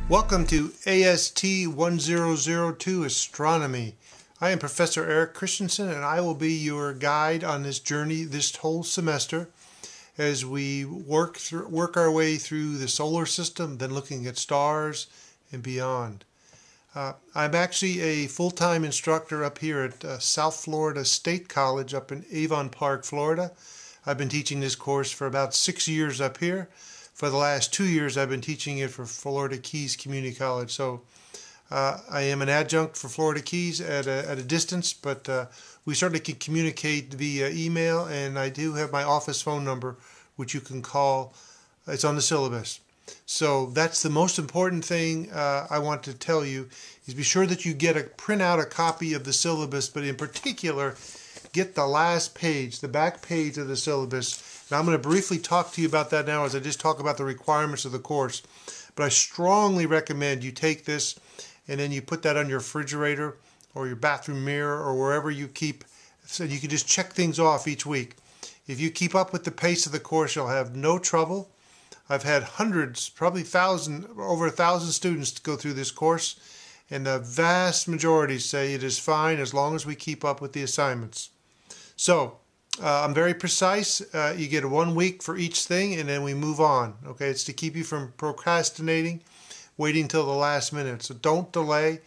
Welcome to AST 1002 Astronomy. I am Professor Eric Christensen, and I will be your guide on this journey this whole semester as we work our way through the solar system, then looking at stars and beyond. I'm actually a full-time instructor up here at South Florida State College up in Avon Park, Florida. I've been teaching this course for about 6 years up here. For the last 2 years, I've been teaching it for Florida Keys Community College. So I am an adjunct for Florida Keys at a distance, but we certainly can communicate via email, and I do have my office phone number, which you can call. It's on the syllabus. So that's the most important thing I want to tell you, is be sure that you print out a copy of the syllabus, but in particular, get the last page, the back page of the syllabus. And I'm going to briefly talk to you about that now as I just talk about the requirements of the course. But I strongly recommend you take this and then you put that on your refrigerator or your bathroom mirror or wherever you keep, so you can just check things off each week. If you keep up with the pace of the course, you'll have no trouble. I've had hundreds, probably over 1,000 students go through this course, and the vast majority say it is fine as long as we keep up with the assignments. So I'm very precise. You get 1 week for each thing, and then we move on. Okay, it's to keep you from procrastinating, waiting till the last minute. So don't delay.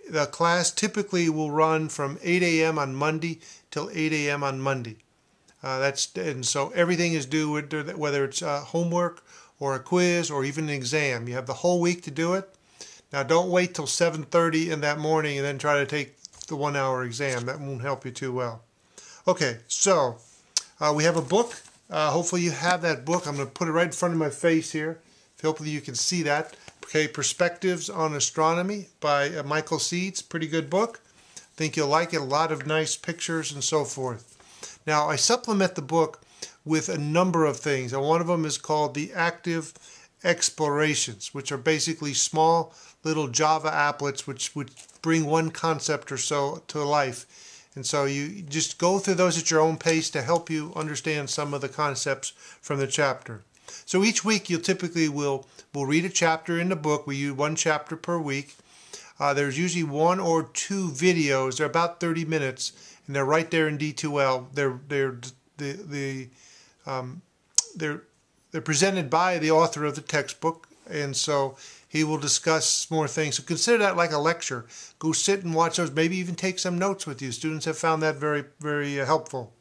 The class typically will run from 8 a.m. on Monday till 8 a.m. on Monday. And so everything is due, whether it's homework or a quiz or even an exam. You have the whole week to do it. Now don't wait till 7:30 in that morning and then try to take the 1-hour exam. That won't help you too well. Okay, so we have a book. Hopefully you have that book. I'm going to put it right in front of my face here. Hopefully you can see that. Okay, Perspectives on Astronomy by Michael Seeds. Pretty good book. I think you'll like it. A lot of nice pictures and so forth. Now, I supplement the book with a number of things, and one of them is called the Active Explorations, which are basically small little Java applets which would bring one concept or so to life. And so you just go through those at your own pace to help you understand some of the concepts from the chapter. So each week you typically will read a chapter in the book. We use 1 chapter per week. There's usually 1 or 2 videos. They're about 30 minutes, and they're right there in D2L. They're presented by the author of the textbook, and so he will discuss more things. So consider that like a lecture. Go sit and watch those. Maybe even take some notes with you. Students have found that very, very helpful.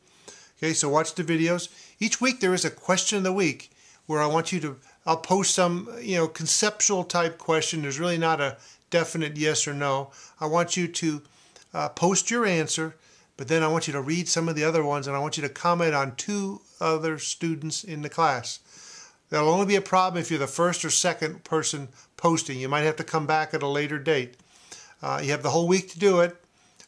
Okay, so watch the videos. Each week there is a question of the week where I'll post some, conceptual type question. There's really not a definite yes or no. I want you to post your answer, but then I want you to read some of the other ones, and I want you to comment on 2 other students in the class. That'll only be a problem if you're the first or second person posting. You might have to come back at a later date. You have the whole week to do it,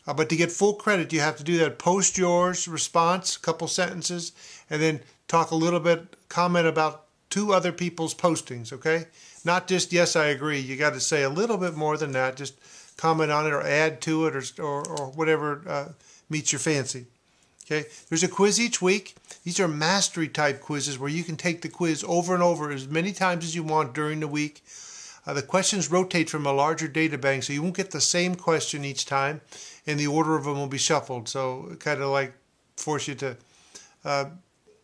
but to get full credit, you have to do that. Post yours, response, a couple sentences, and then talk a little bit, comment about 2 other people's postings, okay? Not just, yes, I agree. You got to say a little bit more than that. Just comment on it or add to it or whatever meets your fancy. Okay, there's a quiz each week. These are mastery type quizzes where you can take the quiz over and over as many times as you want during the week. The questions rotate from a larger data bank, so you won't get the same question each time, and the order of them will be shuffled. So kind of like force you to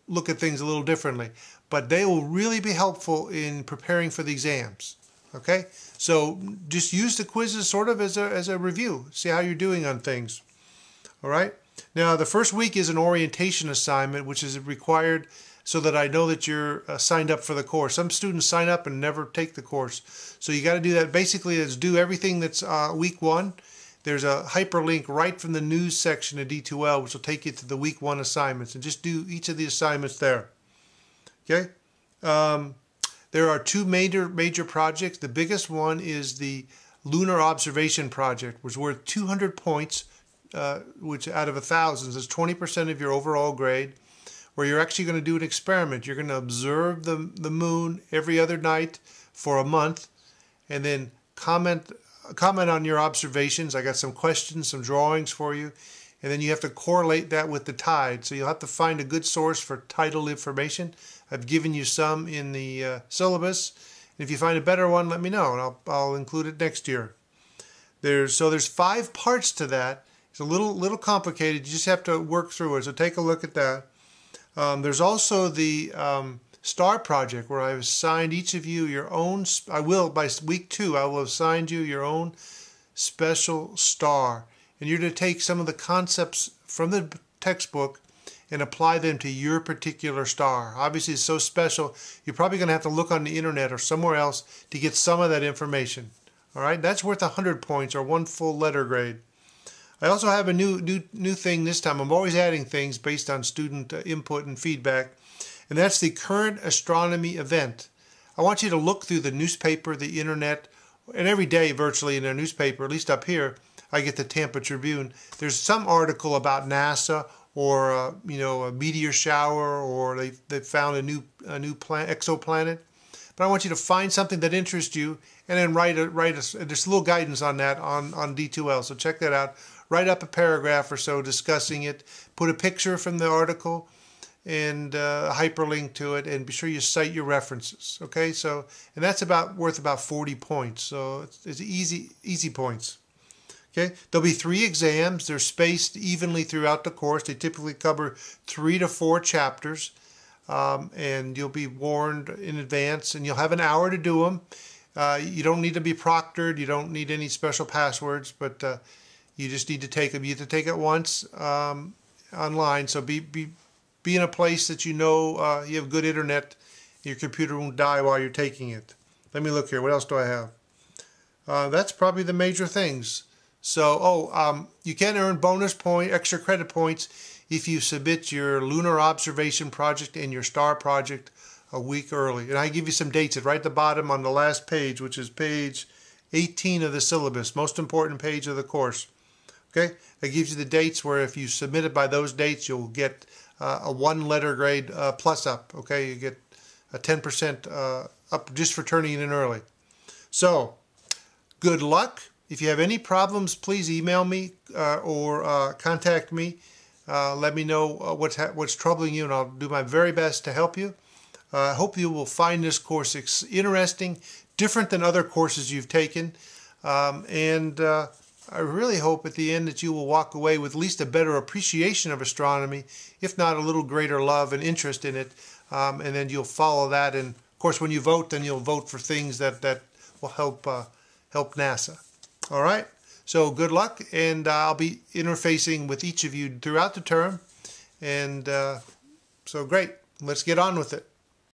look at things a little differently. But they will really be helpful in preparing for the exams. Okay, so just use the quizzes sort of as a review. See how you're doing on things. All right. Now, the first week is an orientation assignment, which is required so that I know that you're signed up for the course. Some students sign up and never take the course. So you got to do that. Basically, it's do everything that's week 1. There's a hyperlink right from the news section of D2L, which will take you to the week 1 assignments. And just do each of the assignments there. Okay? There are 2 major projects. The biggest one is the Lunar Observation Project, which is worth 200 points. Which out of 1,000 is 20% of your overall grade, where you're actually going to do an experiment. You're going to observe the moon every other night for a month, and then comment on your observations. I got some questions, some drawings for you, and then you have to correlate that with the tide. So you'll have to find a good source for tidal information. I've given you some in the syllabus, If you find a better one, let me know, and I'll include it next year. There's 5 parts to that. It's a little complicated. You just have to work through it. So take a look at that. There's also the STAR project, where I've assigned each of you your own. By week 2, I will have assigned you your own special star, and you're to take some of the concepts from the textbook and apply them to your particular star. Obviously, it's so special, you're probably going to have to look on the internet or somewhere else to get some of that information. All right, that's worth 100 points, or 1 full letter grade. I also have a new thing this time. I'm always adding things based on student input and feedback, and that's the current astronomy event. I want you to look through the newspaper, the internet, and every day virtually in a newspaper, at least up here, I get the Tampa Tribune. There's some article about NASA, or a meteor shower, or they found a new exoplanet. But I want you to find something that interests you, and then write there's a little guidance on that on D2L. So check that out. Write up a paragraph or so discussing it. Put a picture from the article and a hyperlink to it, and be sure you cite your references. Okay, so, and that's worth about 40 points. So it's easy points. Okay, there'll be 3 exams. They're spaced evenly throughout the course. They typically cover 3 to 4 chapters, and you'll be warned in advance, and you'll have an hour to do them. You don't need to be proctored. You don't need any special passwords, but you just need to take them. You have to take it once online. So be in a place that you know you have good internet. Your computer won't die while you're taking it. Let me look here. What else do I have? That's probably the major things. So, you can earn extra credit points if you submit your lunar observation project and your star project a week early. And I give you some dates right at the bottom on the last page, which is page 18 of the syllabus, most important page of the course. Okay, that gives you the dates where if you submit it by those dates, you'll get a 1 letter grade plus up. Okay, you get a 10% up just for turning it in early. So, good luck. If you have any problems, please email me or contact me. Let me know what's troubling you, and I'll do my very best to help you. I hope you will find this course interesting, different than other courses you've taken, and I really hope at the end that you will walk away with at least a better appreciation of astronomy, if not a little greater love and interest in it, and then you'll follow that. And of course, when you vote, then you'll vote for things that will help NASA. All right, so good luck, and I'll be interfacing with each of you throughout the term, and so great. Let's get on with it.